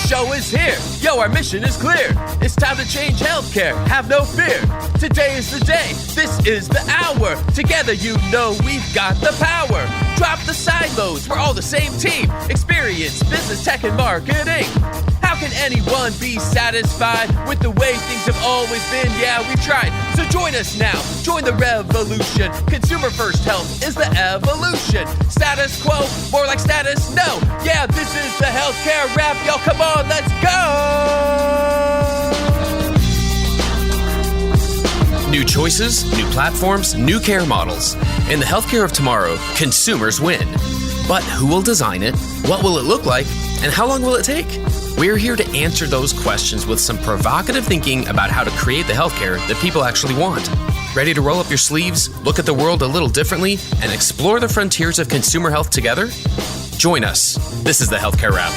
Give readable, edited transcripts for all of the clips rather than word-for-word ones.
show is here. Yo, our mission is clear. It's time to change healthcare. Have no fear. Today is the day. This is the hour. Together, you know we've got the power. Drop the silos. We're all the same team. Experience, business, tech, and marketing. How can anyone be satisfied with the way things have always been? Yeah, we've tried. So join us now. Join the revolution. Consumer first health is the evolution. Status quo, more like status no. Yeah, this is the healthcare rap. Yo, come on, let's go. New choices, new platforms, new care models. In the healthcare of tomorrow, consumers win. But who will design it? What will it look like? And how long will it take? We're here to answer those questions with some provocative thinking about how to create the healthcare that people actually want. Ready to roll up your sleeves, look at the world a little differently, and explore the frontiers of consumer health together? Join us. This is the Healthcare Wrap.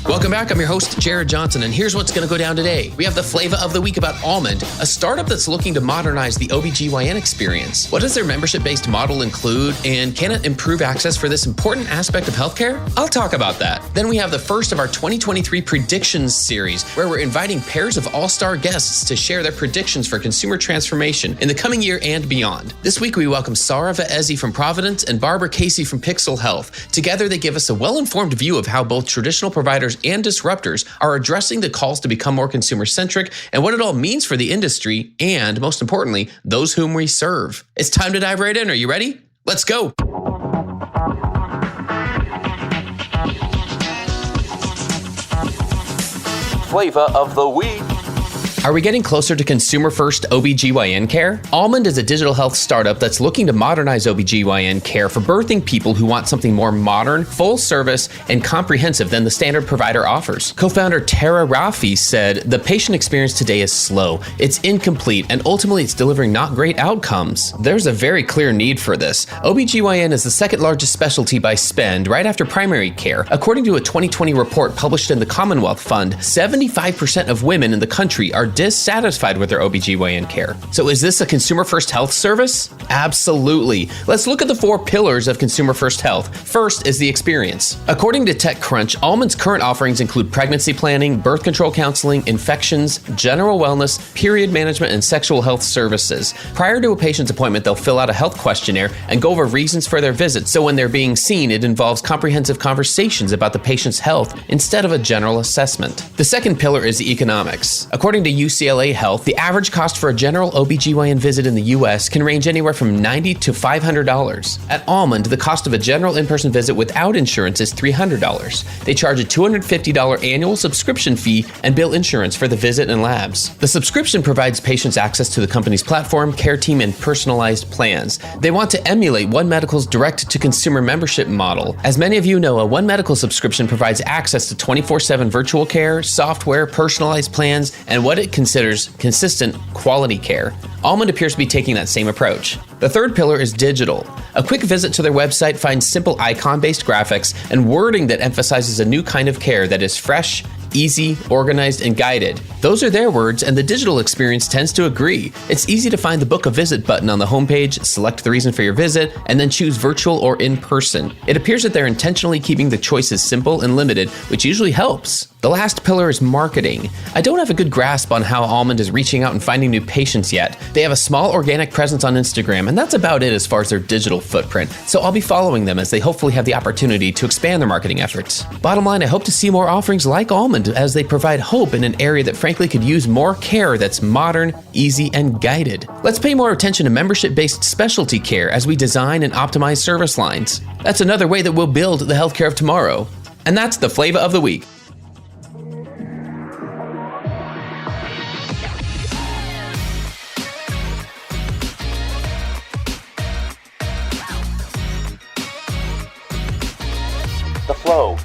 Welcome back. I'm your host, Jared Johnson, and here's what's going to go down today. We have the flavor of the week about Almond, a startup that's looking to modernize the OBGYN experience. What does their membership-based model include, and can it improve access for this important aspect of healthcare? I'll talk about that. Then we have the first of our 2023 predictions series, where we're inviting pairs of all-star guests to share their predictions for consumer transformation in the coming year and beyond. This week, we welcome Sara Vaezy from Providence and Barbara Casey from Pixel Health. Together, they give us a well-informed view of how both traditional providers and disruptors are addressing the calls to become more consumer-centric and what it all means for the industry and, most importantly, those whom we serve. It's time to dive right in. Are you ready? Let's go. Flavor of the week. Are we getting closer to consumer-first OBGYN care? Almond is a digital health startup that's looking to modernize OBGYN care for birthing people who want something more modern, full-service, and comprehensive than the standard provider offers. Co-founder Tara Rafi said, "The patient experience today is slow, it's incomplete, and ultimately it's delivering not great outcomes. There's a very clear need for this. OBGYN is the second largest specialty by spend, right after primary care. According to a 2020 report published in the Commonwealth Fund, 75% of women in the country are dissatisfied with their OBGYN care. So is this a consumer-first health service? Absolutely. Let's look at the 4 pillars of consumer-first health. First is the experience. According to TechCrunch, Almond's current offerings include pregnancy planning, birth control counseling, infections, general wellness, period management, and sexual health services. Prior to a patient's appointment, they'll fill out a health questionnaire and go over reasons for their visit. So when they're being seen, it involves comprehensive conversations about the patient's health instead of a general assessment. The second pillar is the economics. According to UCLA Health, the average cost for a general OBGYN visit in the U.S. can range anywhere from $90 to $500. At Almond, the cost of a general in-person visit without insurance is $300. They charge a $250 annual subscription fee and bill insurance for the visit and labs. The subscription provides patients access to the company's platform, care team, and personalized plans. They want to emulate One Medical's direct-to-consumer membership model. As many of you know, a One Medical subscription provides access to 24/7 virtual care, software, personalized plans, and what it considers consistent quality care. Almond appears to be taking that same approach. The third pillar is digital. A quick visit to their website finds simple icon-based graphics and wording that emphasizes a new kind of care that is fresh, easy, organized, and guided. Those are their words, and the digital experience tends to agree. It's easy to find the Book a Visit button on the homepage, select the reason for your visit, and then choose virtual or in person. It appears that they're intentionally keeping the choices simple and limited, which usually helps. The last pillar is marketing. I don't have a good grasp on how Almond is reaching out and finding new patients yet. They have a small organic presence on Instagram, and that's about it as far as their digital footprint. So I'll be following them as they hopefully have the opportunity to expand their marketing efforts. Bottom line, I hope to see more offerings like Almond as they provide hope in an area that frankly could use more care that's modern, easy, and guided. Let's pay more attention to membership-based specialty care as we design and optimize service lines. That's another way that we'll build the healthcare of tomorrow. And that's the flavor of the week. The flow.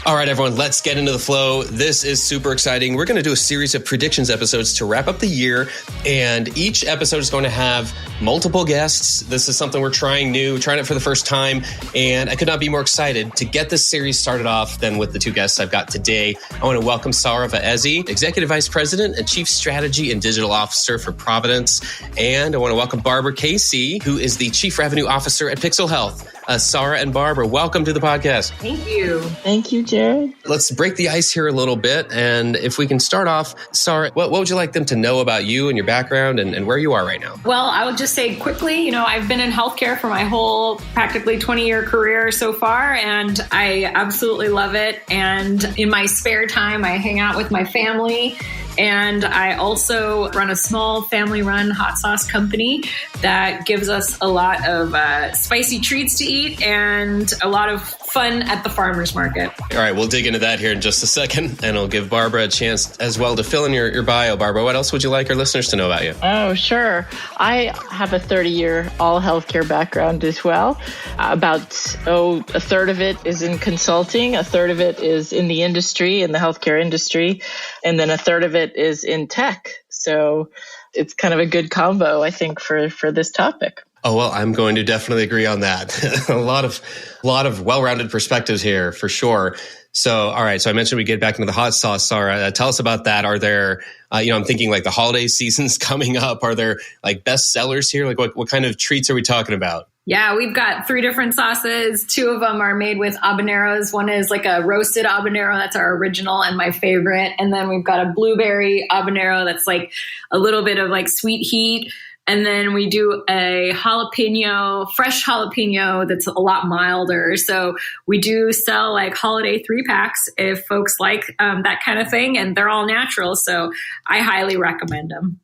All right, everyone, let's get into the flow. This is super exciting. We're going to do a series of predictions episodes to wrap up the year, and each episode is going to have multiple guests. This is something we're trying it for the first time, and I could not be more excited to get this series started off than with the 2 guests I've got today. I want to welcome Sara Vaezy, Executive Vice President and Chief Strategy and Digital Officer for Providence, and I want to welcome Barbara Casey, who is the Chief Revenue Officer at Pixel Health. Sara and Barbara, welcome to the podcast. Thank you. Thank you, Jared. Let's break the ice here a little bit. And if we can start off, Sara, what would you like them to know about you and your background and where you are right now? Well, I would just say quickly, I've been in healthcare for my whole practically 20-year career so far, and I absolutely love it. And in my spare time, I hang out with my family. And I also run a small family-run hot sauce company that gives us a lot of spicy treats to eat and a lot of fun at the farmer's market. All right, we'll dig into that here in just a second, and I'll give Barbara a chance as well to fill in your bio. Barbara, what else would you like our listeners to know about you? Oh, sure. I have a 30-year all healthcare background as well. About a third of it is in consulting, a third of it is in the industry, in the healthcare industry, and then a third of it is in tech. So it's kind of a good combo, I think, for this topic. Oh, well, I'm going to definitely agree on that. a lot of well-rounded perspectives here for sure. So, all right. So I mentioned we get back into the hot sauce. Sara, tell us about that. Are there, I'm thinking like the holiday season's coming up. Are there like best sellers here? Like what kind of treats are we talking about? Yeah, we've got 3 different sauces. 2 of them are made with habaneros. One is like a roasted habanero. That's our original and my favorite. And then we've got a blueberry habanero that's like a little bit of like sweet heat. And then we do a fresh jalapeno that's a lot milder. So we do sell like holiday 3-packs if folks like that kind of thing. And they're all natural. So I highly recommend them.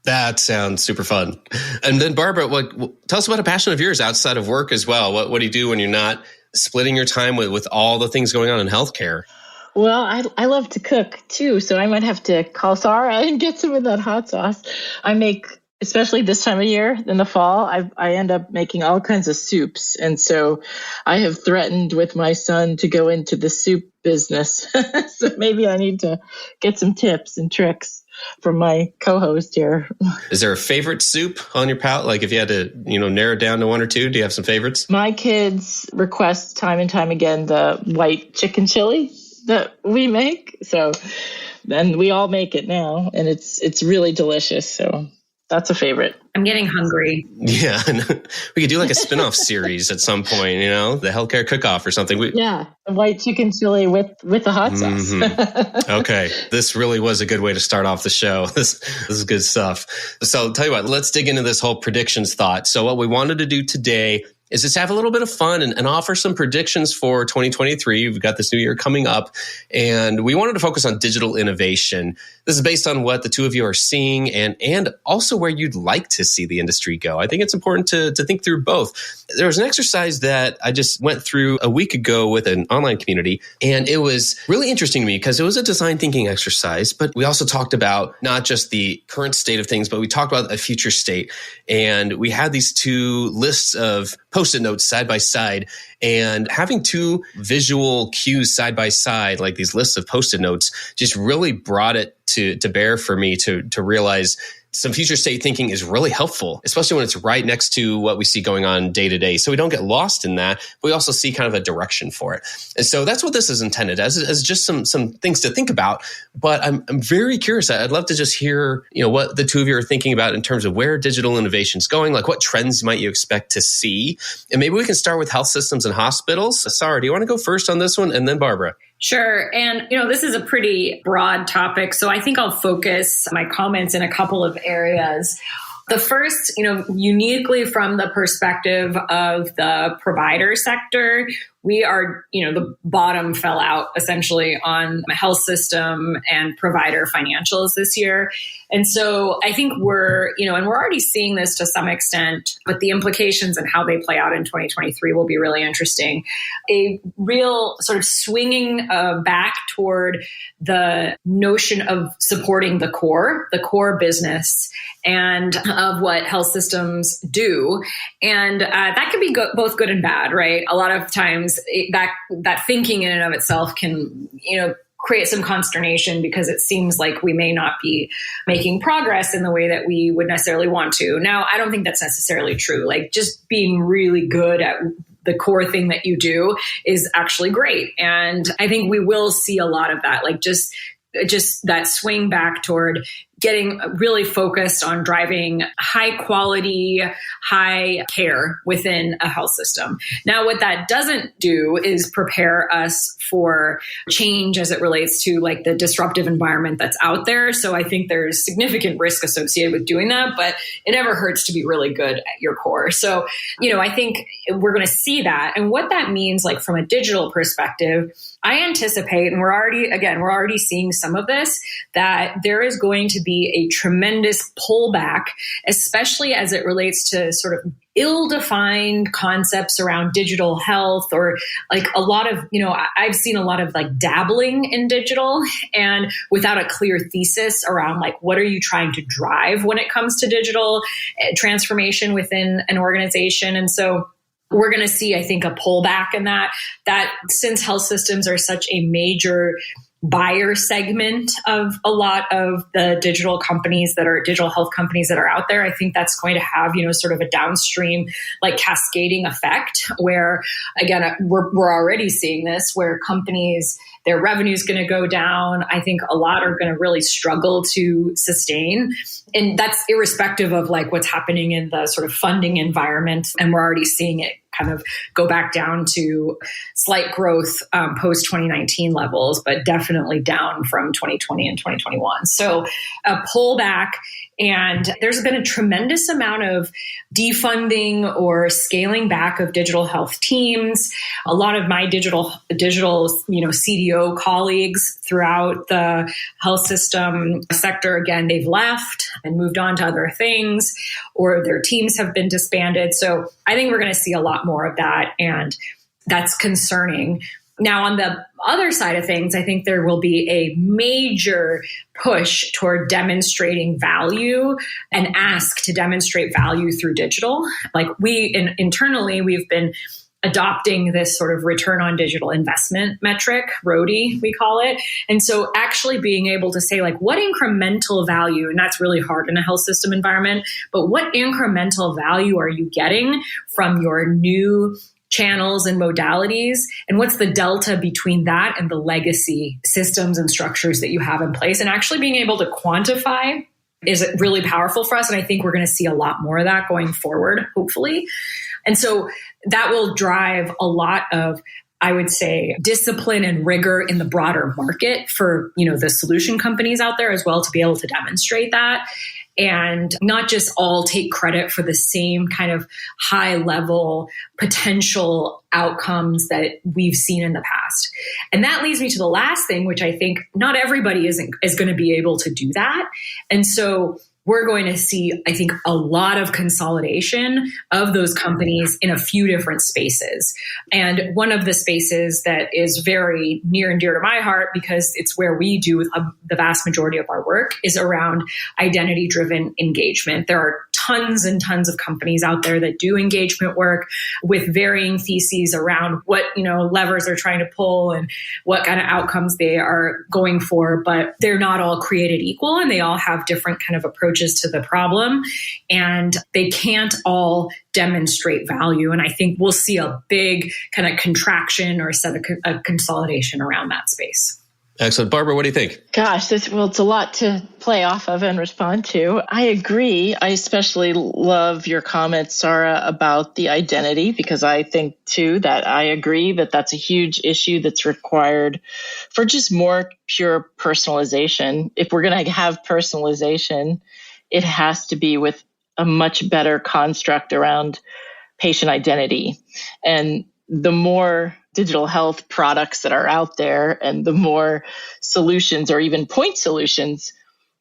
That sounds super fun. And then Barbara, tell us about a passion of yours outside of work as well. What do you do when you're not splitting your time with all the things going on in healthcare? Well, I love to cook too. So I might have to call Sara and get some of that hot sauce. I make, especially this time of year in the fall, I end up making all kinds of soups. And so I have threatened with my son to go into the soup business. So maybe I need to get some tips and tricks from my co-host here. Is there a favorite soup on your palate? Like if you had to, narrow it down to 1 or 2, do you have some favorites? My kids request time and time again the white chicken chili that we make. So then we all make it now, and it's really delicious. So that's a favorite. I'm getting hungry. Yeah. We could do like a spinoff series at some point, the healthcare cook-off or something. Yeah. The white chicken chili with the hot sauce. Mm-hmm. Okay. This really was a good way to start off the show. This is good stuff. So I'll tell you what, let's dig into this whole predictions thought. So what we wanted to do today is just have a little bit of fun and offer some predictions for 2023. We've got this new year coming up, and we wanted to focus on digital innovation. This is based on what the two of you are seeing and also where you'd like to see the industry go. I think it's important to think through both. There was an exercise that I just went through a week ago with an online community, and it was really interesting to me because it was a design thinking exercise, but we also talked about not just the current state of things, but we talked about a future state. And we had these 2 lists of Post-it notes side by side, and having 2 visual cues side by side, like these lists of Post-it notes, just really brought it to bear for me to realize some future state thinking is really helpful, especially when it's right next to what we see going on day to day. So we don't get lost in that, but we also see kind of a direction for it. And so that's what this is intended as just some things to think about. But I'm very curious. I'd love to just hear, what the two of you are thinking about in terms of where digital innovation is going, like what trends might you expect to see? And maybe we can start with health systems and hospitals. Sara, do you want to go first on this one? And then Barbara. Sure. And, this is a pretty broad topic, so I think I'll focus my comments in a couple of areas. The first, uniquely from the perspective of the provider sector, we are, the bottom fell out essentially on the health system and provider financials this year. And so I think we're already seeing this to some extent, but the implications and how they play out in 2023 will be really interesting. A real sort of swinging back toward the notion of supporting the core business and of what health systems do. And that can be both good and bad, right? A lot of times that thinking in and of itself can, create some consternation because it seems like we may not be making progress in the way that we would necessarily want to. Now, I don't think that's necessarily true. Like just being really good at the core thing that you do is actually great. And I think we will see a lot of that, like just that swing back toward getting really focused on driving high quality, high care within a health system. Now, what that doesn't do is prepare us for change as it relates to like the disruptive environment that's out there. So I think there's significant risk associated with doing that, but it never hurts to be really good at your core. So, I think we're going to see that. And what that means, like from a digital perspective, I anticipate, and we're already seeing some of this, that there is going to be a tremendous pullback, especially as it relates to sort of ill-defined concepts around digital health, or like a lot of, I've seen a lot of like dabbling in digital and without a clear thesis around like, what are you trying to drive when it comes to digital transformation within an organization? And so we're going to see, I think, a pullback in that since health systems are such a major buyer segment of a lot of the digital health companies that are out there, I think that's going to have, sort of a downstream, like cascading effect where, again, we're already seeing this where companies, their revenue is going to go down. I think a lot are going to really struggle to sustain. And that's irrespective of like what's happening in the sort of funding environment. And we're already seeing it kind of go back down to slight growth post 2019 levels, but definitely down from 2020 and 2021. So a pullback, and there's been a tremendous amount of defunding or scaling back of digital health teams. A lot of my digital CDO colleagues throughout the health system sector, again, they've left and moved on to other things, or their teams have been disbanded. So I think we're going to see a lot more of that, and that's concerning. Now, on the other side of things, I think there will be a major push toward demonstrating value and ask to demonstrate value through digital. Like internally, we've been adopting this sort of return on digital investment metric, RODI, we call it. And so actually being able to say like what incremental value, and that's really hard in a health system environment, but what incremental value are you getting from your new channels and modalities, and what's the delta between that and the legacy systems and structures that you have in place, and actually being able to quantify is really powerful for us. And I think we're going to see a lot more of that going forward, hopefully. And so that will drive a lot of, I would say, discipline and rigor in the broader market for, the solution companies out there as well, to be able to demonstrate that and not just all take credit for the same kind of high level potential outcomes that we've seen in the past. And that leads me to the last thing, which I think not everybody is going to be able to do that. And so we're going to see, I think, a lot of consolidation of those companies in a few different spaces. And one of the spaces that is very near and dear to my heart, because it's where we do the vast majority of our work, is around identity-driven engagement. There are tons and tons of companies out there that do engagement work with varying theses around what, levers they're trying to pull and what kind of outcomes they are going for, but they're not all created equal, and they all have different kind of approaches to the problem, and they can't all demonstrate value. And I think we'll see a big kind of contraction or set of consolidation around that space. Excellent. Barbara, what do you think? Gosh, it's a lot to play off of and respond to. I agree. I especially love your comments, Sara, about the identity, because I think too that I agree that that's a huge issue that's required for just more pure personalization. If we're going to have personalization, it has to be with a much better construct around patient identity. And the more digital health products that are out there and the more solutions or even point solutions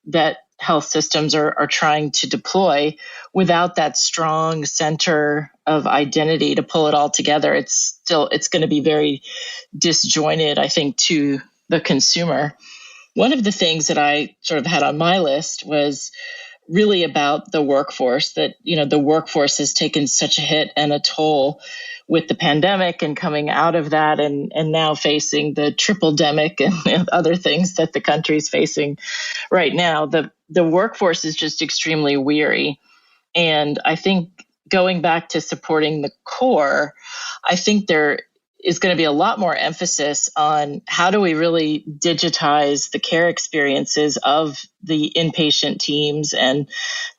that health systems are trying to deploy, without that strong center of identity to pull it all together, it's going to be very disjointed, I think, to the consumer. One of the things that I sort of had on my list was really about the workforce, that, the workforce has taken such a hit and a toll with the pandemic and coming out of that and now facing the triple-demic and other things that the country is facing right now. The workforce is just extremely weary. And I think going back to supporting the core, I think there is going to be a lot more emphasis on how do we really digitize the care experiences of the inpatient teams and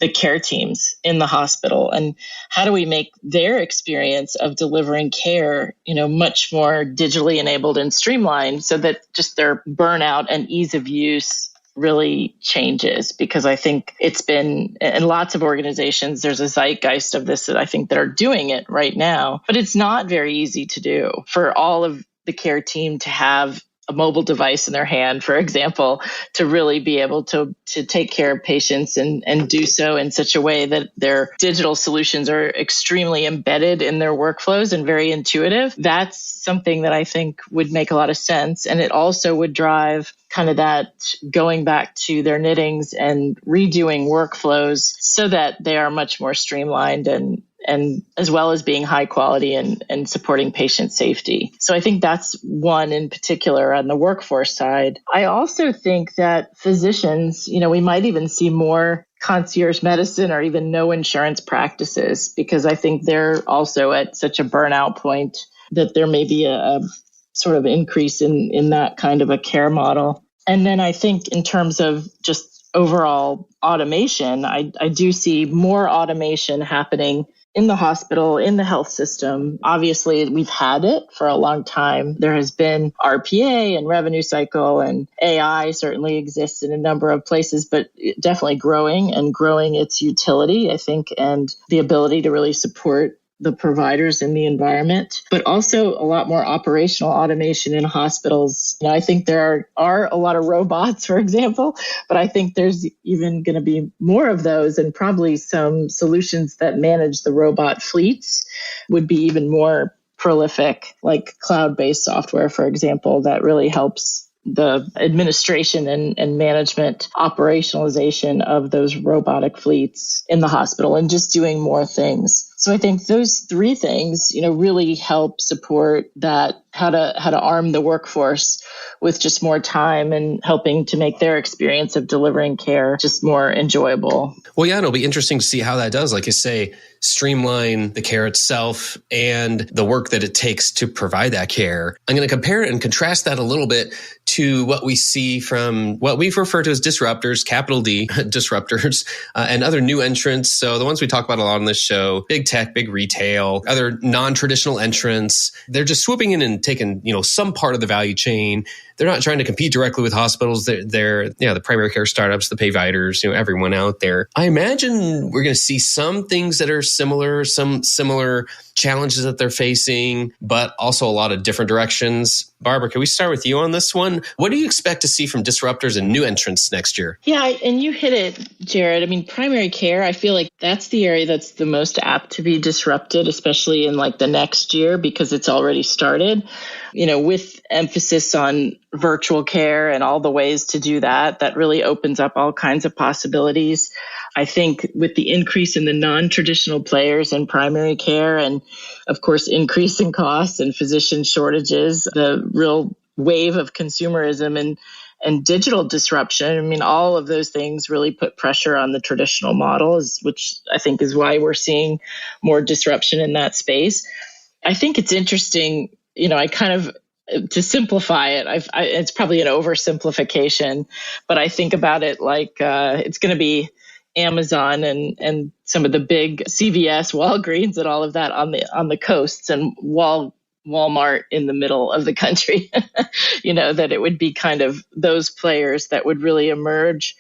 the care teams in the hospital, and how do we make their experience of delivering care, much more digitally enabled and streamlined so that just their burnout and ease of use really changes. Because I think it's been, in lots of organizations, there's a zeitgeist of this that I think that are doing it right now, but it's not very easy to do for all of the care team to have a mobile device in their hand, for example, to really be able to take care of patients and do so in such a way that their digital solutions are extremely embedded in their workflows and very intuitive. That's something that I think would make a lot of sense. And it also would drive kind of that going back to their knittings and redoing workflows so that they are much more streamlined and as well as being high quality and supporting patient safety. So I think that's one in particular on the workforce side. I also think that physicians, we might even see more concierge medicine or even no insurance practices, because I think they're also at such a burnout point that there may be a sort of increase in that kind of a care model. And then I think in terms of just overall automation, I do see more automation happening in the hospital, in the health system. Obviously, we've had it for a long time. There has been RPA and revenue cycle, and AI certainly exists in a number of places, but definitely growing its utility, I think, and the ability to really support the providers in the environment, but also a lot more operational automation in hospitals. I think there are a lot of robots, for example, but I think there's even going to be more of those, and probably some solutions that manage the robot fleets would be even more prolific, like cloud-based software, for example, that really helps the administration and management operationalization of those robotic fleets in the hospital and just doing more things. So I think those three things, really help support that, how to arm the workforce with just more time and helping to make their experience of delivering care just more enjoyable. Well, yeah, it'll be interesting to see how that does. Like you say, streamline the care itself and the work that it takes to provide that care. I'm going to compare it and contrast that a little bit to what we see from what we've referred to as disruptors, capital D, disruptors, and other new entrants. So the ones we talk about a lot on this show, big tech, big retail, other non-traditional entrants, they're just swooping in and taking, some part of the value chain. They're not trying to compete directly with hospitals. They're the primary care startups, the payviders, everyone out there. I imagine we're going to see some things that are similar, some similar challenges that they're facing, but also a lot of different directions. Barbara, can we start with you on this one? What do you expect to see from disruptors and new entrants next year? Yeah, and you hit it, Jared. I mean, primary care, I feel like that's the area that's the most apt to be disrupted, especially in like the next year, because it's already started, with emphasis on virtual care and all the ways to do that. That really opens up all kinds of possibilities. I think with the increase in the non-traditional players in primary care and, of course, increase in costs and physician shortages, the real wave of consumerism and digital disruption, I mean, all of those things really put pressure on the traditional models, which I think is why we're seeing more disruption in that space. I think it's interesting, I kind of, to simplify it, it's probably an oversimplification, but I think about it like it's going to be Amazon and some of the big CVS, Walgreens, and all of that on the coasts, and Walmart in the middle of the country. That it would be kind of those players that would really emerge.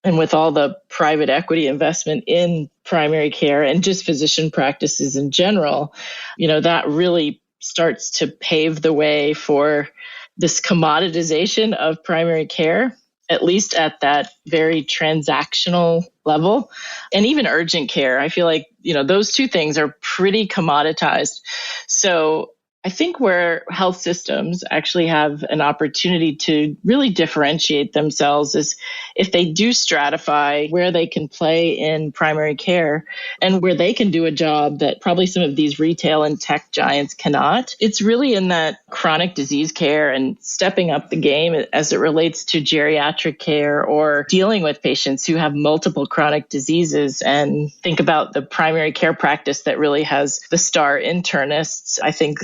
And with all the private equity investment in primary care and just physician practices in general, that really starts to pave the way for this commoditization of primary care, at least at that very transactional level, and even urgent care. I feel like, those two things are pretty commoditized. So I think where health systems actually have an opportunity to really differentiate themselves is if they do stratify where they can play in primary care and where they can do a job that probably some of these retail and tech giants cannot. It's really in that chronic disease care and stepping up the game as it relates to geriatric care or dealing with patients who have multiple chronic diseases. And think about the primary care practice that really has the star internists. I think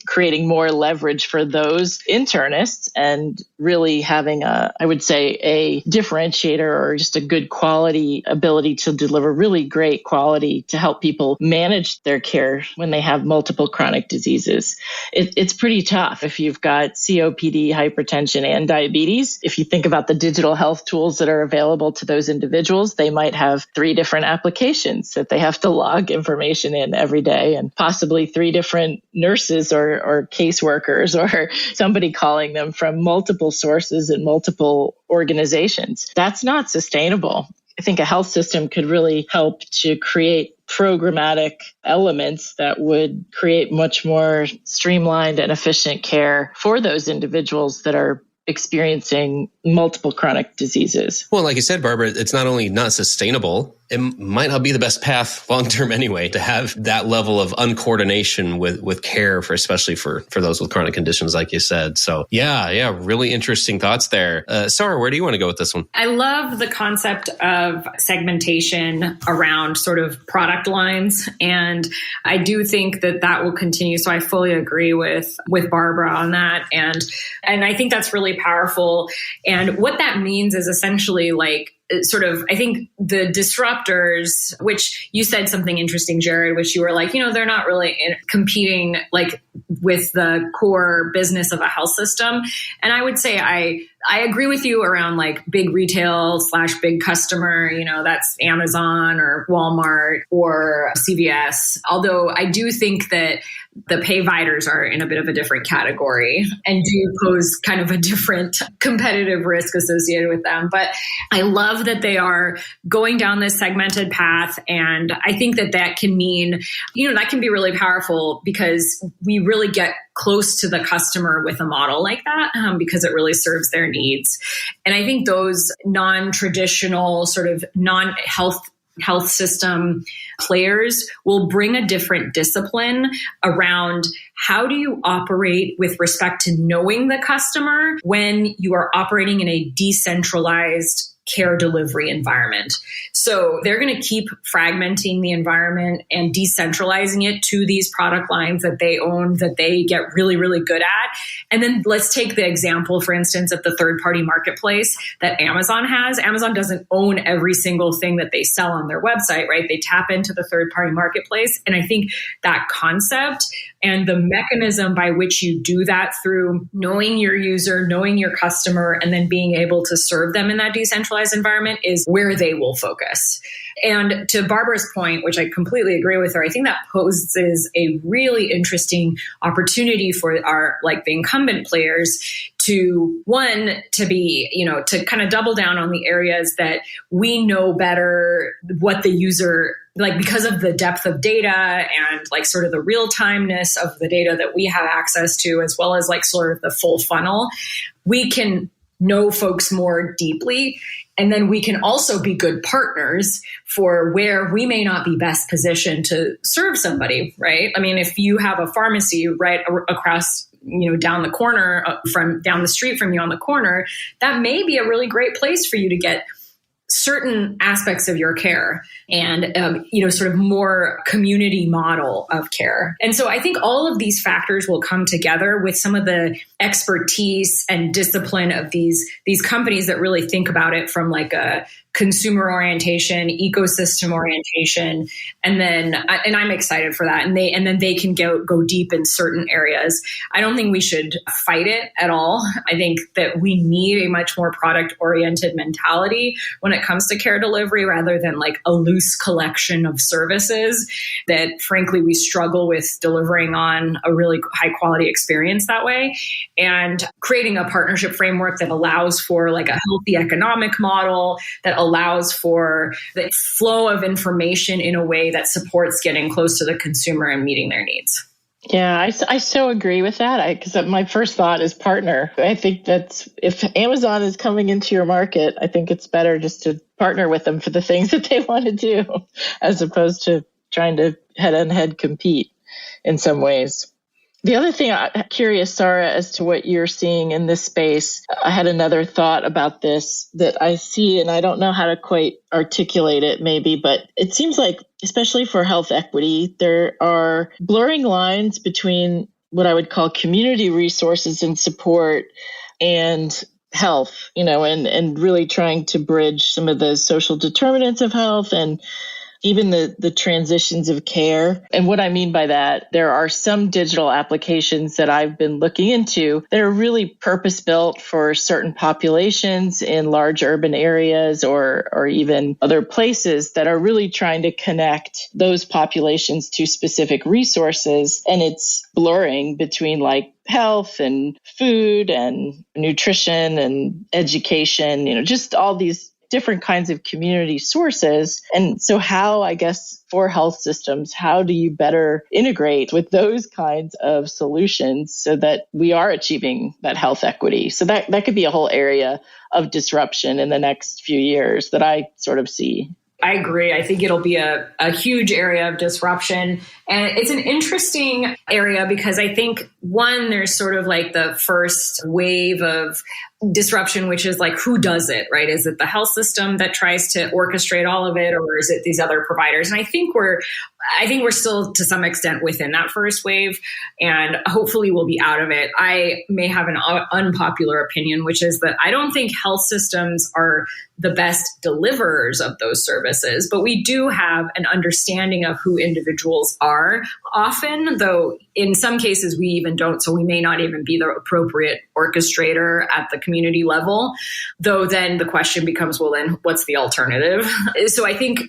creating more leverage for those internists and really having I would say a differentiator or just a good quality ability to deliver really great quality to help people manage their care when they have multiple chronic diseases. It's pretty tough if you've got COPD, hypertension, and diabetes. If you think about the digital health tools that are available to those individuals, they might have 3 different applications that they have to log information in every day, and possibly 3 different nurses or caseworkers or somebody calling them from multiple sources and multiple organizations. That's not sustainable. I think a health system could really help to create programmatic elements that would create much more streamlined and efficient care for those individuals that are experiencing multiple chronic diseases. Well, like you said, Barbara, it's not only not sustainable, it might not be the best path long-term anyway to have that level of uncoordination with care especially for those with chronic conditions, like you said. So yeah, really interesting thoughts there. Sara, where do you want to go with this one? I love the concept of segmentation around sort of product lines. And I do think that will continue. So I fully agree with Barbara on that. And I think that's really powerful. And what that means is essentially like, sort of, I think the disruptors, which you said something interesting, Jared, which you were like, they're not really competing like with the core business of a health system. And I would say I agree with you around like big retail / big customer, that's Amazon or Walmart or CVS. Although I do think that the payviders are in a bit of a different category and do pose kind of a different competitive risk associated with them. But I love that they are going down this segmented path. And I think that can mean, that can be really powerful because we really get close to the customer with a model like that because it really serves their needs. And I think those non-traditional sort of health system players will bring a different discipline around how do you operate with respect to knowing the customer when you are operating in a decentralized care delivery environment. So they're going to keep fragmenting the environment and decentralizing it to these product lines that they own, that they get really, really good at. And then let's take the example, for instance, of the third-party marketplace that Amazon has. Amazon doesn't own every single thing that they sell on their website, right? They tap into the third-party marketplace. And I think that concept and the mechanism by which you do that through knowing your user, knowing your customer, and then being able to serve them in that decentralized environment is where they will focus. And to Barbara's point, which I completely agree with her, I think that poses a really interesting opportunity for the incumbent players to be, to kind of double down on the areas that we know better what the user, like because of the depth of data and like sort of the real timeness of the data that we have access to, as well as like sort of the full funnel, we can know folks more deeply. And then we can also be good partners for where we may not be best positioned to serve somebody, right? I mean, if you have a pharmacy right across, down the street from you on the corner, that may be a really great place for you to get certain aspects of your care and, sort of more community model of care. And so I think all of these factors will come together with some of the expertise and discipline of these companies that really think about it from like a consumer orientation, ecosystem orientation. And I'm excited for that. And then they can go deep in certain areas. I don't think we should fight it at all. I think that we need a much more product oriented mentality when it comes to care delivery rather than like a loose collection of services that frankly we struggle with delivering on a really high quality experience that way. And creating a partnership framework that allows for like a healthy economic model that allows for the flow of information in a way that supports getting close to the consumer and meeting their needs. Yeah, I so agree with that because my first thought is partner. I think that's if Amazon is coming into your market, I think it's better just to partner with them for the things that they want to do as opposed to trying to head-on-head compete in some ways. The other thing, I'm curious, Sara, as to what you're seeing in this space. I had another thought about this that I see, and I don't know how to quite articulate it maybe, but it seems like, especially for health equity, there are blurring lines between what I would call community resources and support and health, and really trying to bridge some of the social determinants of health and even the transitions of care. And what I mean by that, there are some digital applications that I've been looking into that are really purpose-built for certain populations in large urban areas or even other places that are really trying to connect those populations to specific resources. And it's blurring between health and food and nutrition and education, just all these different kinds of community sources. And so I guess, for health systems, how do you better integrate with those kinds of solutions so that we are achieving that health equity? So that could be a whole area of disruption in the next few years that I sort of see. I agree. I think it'll be a huge area of disruption. And it's an interesting area because I think, one, there's sort of the first wave of disruption, which is who does it, right? Is it the health system that tries to orchestrate all of it, or is it these other providers? And I think we're still to some extent within that first wave, and hopefully we'll be out of it. I may have an unpopular opinion, which is that I don't think health systems are the best deliverers of those services, but we do have an understanding of who individuals are often, though in some cases we even don't. So we may not even be the appropriate orchestrator at the community level, though then the question becomes, well, then what's the alternative? So I think,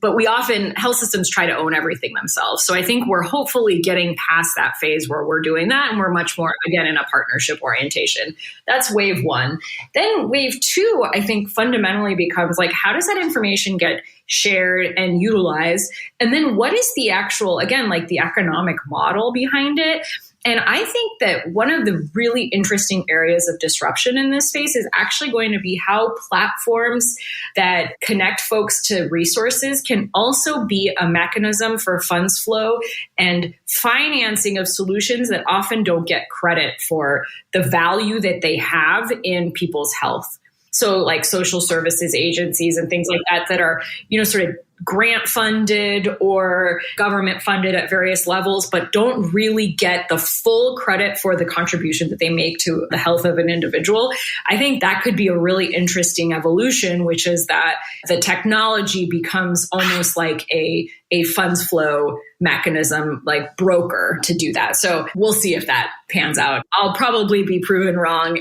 but we often, health systems try to own everything themselves. So I think we're hopefully getting past that phase where we're doing that, and we're much more, again, in a partnership orientation. That's wave one. Then wave two, I think fundamentally becomes how does that information get shared and utilized? And then what is the actual, again, the economic model behind it? And I think that one of the really interesting areas of disruption in this space is actually going to be how platforms that connect folks to resources can also be a mechanism for funds flow and financing of solutions that often don't get credit for the value that they have in people's health. So social services agencies and things like that are, sort of grant funded or government funded at various levels, but don't really get the full credit for the contribution that they make to the health of an individual. I think that could be a really interesting evolution, which is that the technology becomes almost like a funds flow mechanism, broker to do that. So we'll see if that pans out. I'll probably be proven wrong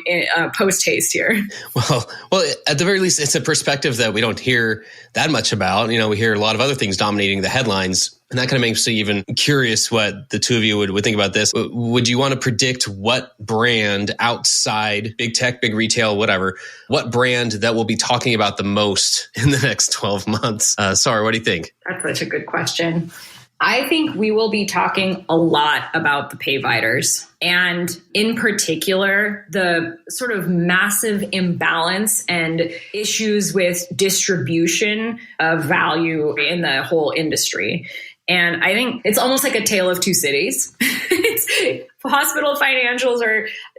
post haste here. Well, at the very least, it's a perspective that we don't hear that much about. We hear a lot of other things dominating the headlines. And that kind of makes me even curious what the two of you would think about this. Would you want to predict what brand outside big tech, big retail, whatever, what brand that will be talking about the most in the next 12 months? Sara, what do you think? That's such a good question. I think we will be talking a lot about the payviders, and in particular, the sort of massive imbalance and issues with distribution of value in the whole industry. And I think it's almost like a tale of two cities. Hospital financials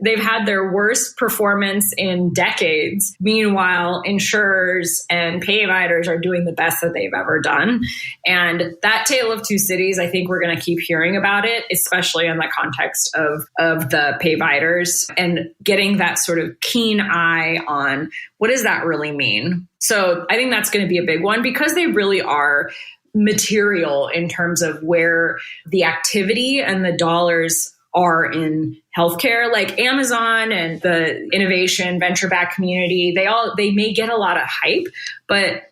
they've had their worst performance in decades. Meanwhile, insurers and payviders are doing the best that they've ever done. And that tale of two cities, I think we're going to keep hearing about it, especially in the context of the payviders, and getting that sort of keen eye on what does that really mean? So I think that's going to be a big one, because they really are material in terms of where the activity and the dollars are in healthcare. Amazon and the innovation venture-backed community, they may get a lot of hype, but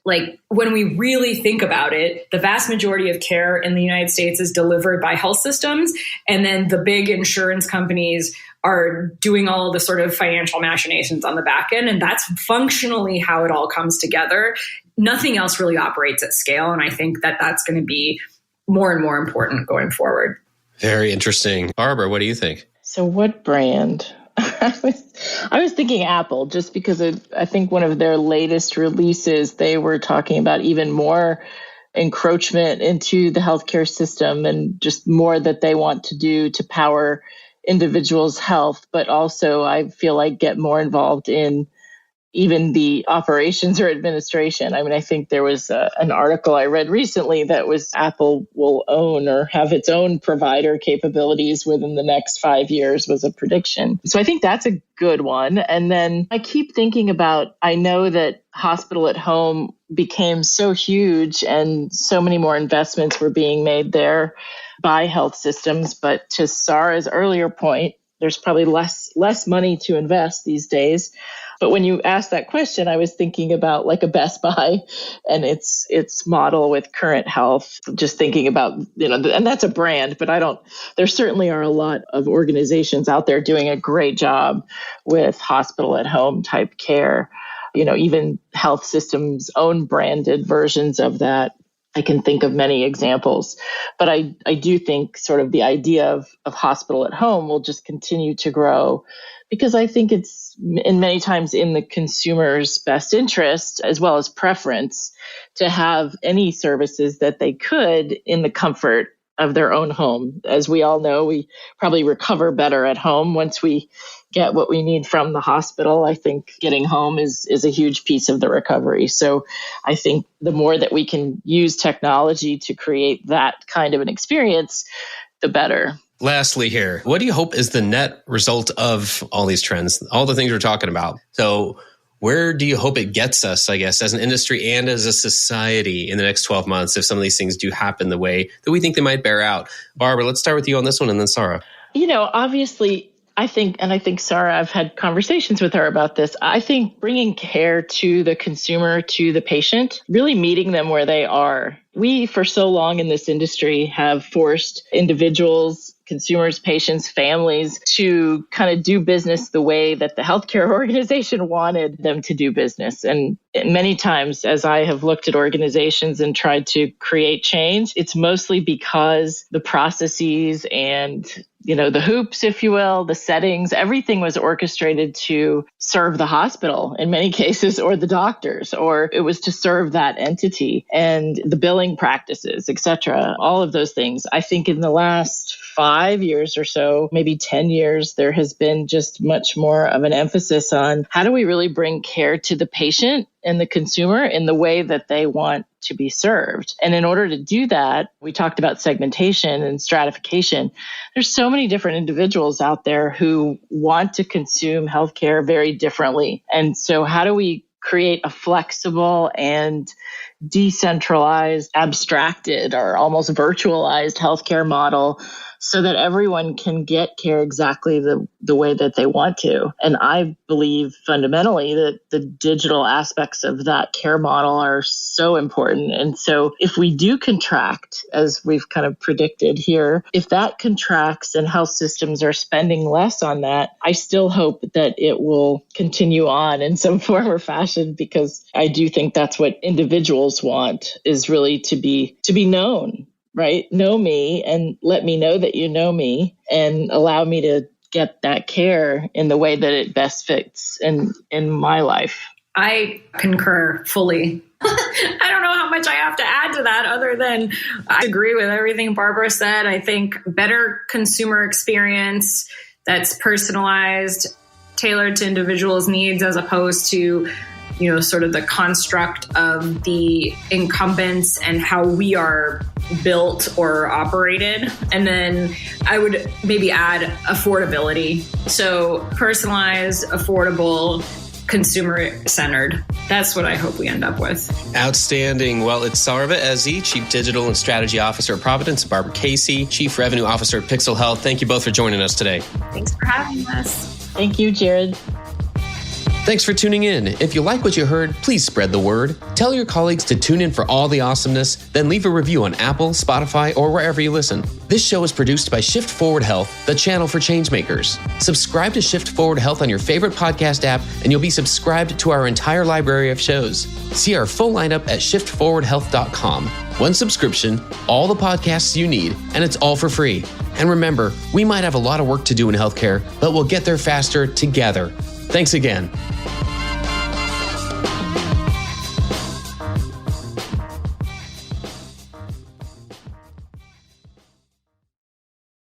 when we really think about it, the vast majority of care in the United States is delivered by health systems, and then the big insurance companies are doing all the sort of financial machinations on the back end, and that's functionally how it all comes together. Nothing else really operates at scale, and I think that that's going to be more and more important going forward. Very interesting. Barbara, what do you think? So what brand? I was thinking Apple, just because I think one of their latest releases, they were talking about even more encroachment into the healthcare system and just more that they want to do to power individuals' health, but also I feel get more involved in even the operations or administration. I mean, I think there was an article I read recently that was Apple will own or have its own provider capabilities within the next 5 years was a prediction. So I think that's a good one. And then I keep thinking about, I know that hospital at home became so huge and so many more investments were being made there by health systems. But to Sara's earlier point, there's probably less money to invest these days. But when you asked that question, I was thinking about like a Best Buy and its model with Current Health, just thinking about, and that's a brand, but there certainly are a lot of organizations out there doing a great job with hospital at home type care. Even health systems own branded versions of that. I can think of many examples, but I do think sort of the idea of hospital at home will just continue to grow because I think it's in many times in the consumer's best interest as well as preference to have any services that they could in the comfort of their own home. As we all know, we probably recover better at home once we get what we need from the hospital. I think getting home is a huge piece of the recovery. So I think the more that we can use technology to create that kind of an experience, the better. Lastly here, what do you hope is the net result of all these trends, all the things we're talking about? So where do you hope it gets us, I guess, as an industry and as a society in the next 12 months if some of these things do happen the way that we think they might bear out? Barbara, let's start with you on this one and then Sara. Obviously, I think Sara, I've had conversations with her about this. I think bringing care to the consumer, to the patient, really meeting them where they are. We, for so long in this industry, have forced individuals, consumers, patients, families to kind of do business the way that the healthcare organization wanted them to do business. And many times, as I have looked at organizations and tried to create change, it's mostly because the processes and the hoops, if you will, the settings, everything was orchestrated to serve the hospital in many cases, or the doctors, or it was to serve that entity and the billing practices, et cetera. All of those things. I think in the last 5 years or so, maybe 10 years, there has been just much more of an emphasis on how do we really bring care to the patient and the consumer in the way that they want to be served. And in order to do that, we talked about segmentation and stratification. There's so many different individuals out there who want to consume healthcare very differently. And so how do we create a flexible and decentralized, abstracted, or almost virtualized healthcare model so that everyone can get care exactly the way that they want to? And I believe fundamentally that the digital aspects of that care model are so important. And so if we do contract, as we've kind of predicted here, if that contracts and health systems are spending less on that, I still hope that it will continue on in some form or fashion, because I do think that's what individuals want, is really to be known. Right? Know me and let me know that you know me and allow me to get that care in the way that it best fits in my life. I concur fully. I don't know how much I have to add to that other than I agree with everything Barbara said. I think better consumer experience that's personalized, tailored to individuals' needs as opposed to sort of the construct of the incumbents and how we are built or operated. And then I would maybe add affordability. So personalized, affordable, consumer-centered. That's what I hope we end up with. Outstanding. Well, it's Sara Vaezy, Chief Digital and Strategy Officer at Providence, Barbara Casey, Chief Revenue Officer at Pixel Health. Thank you both for joining us today. Thanks for having us. Thank you, Jared. Thanks for tuning in. If you like what you heard, please spread the word. Tell your colleagues to tune in for all the awesomeness, then leave a review on Apple, Spotify, or wherever you listen. This show is produced by Shift Forward Health, the channel for changemakers. Subscribe to Shift Forward Health on your favorite podcast app, and you'll be subscribed to our entire library of shows. See our full lineup at shiftforwardhealth.com. One subscription, all the podcasts you need, and it's all for free. And remember, we might have a lot of work to do in healthcare, but we'll get there faster together. Thanks again.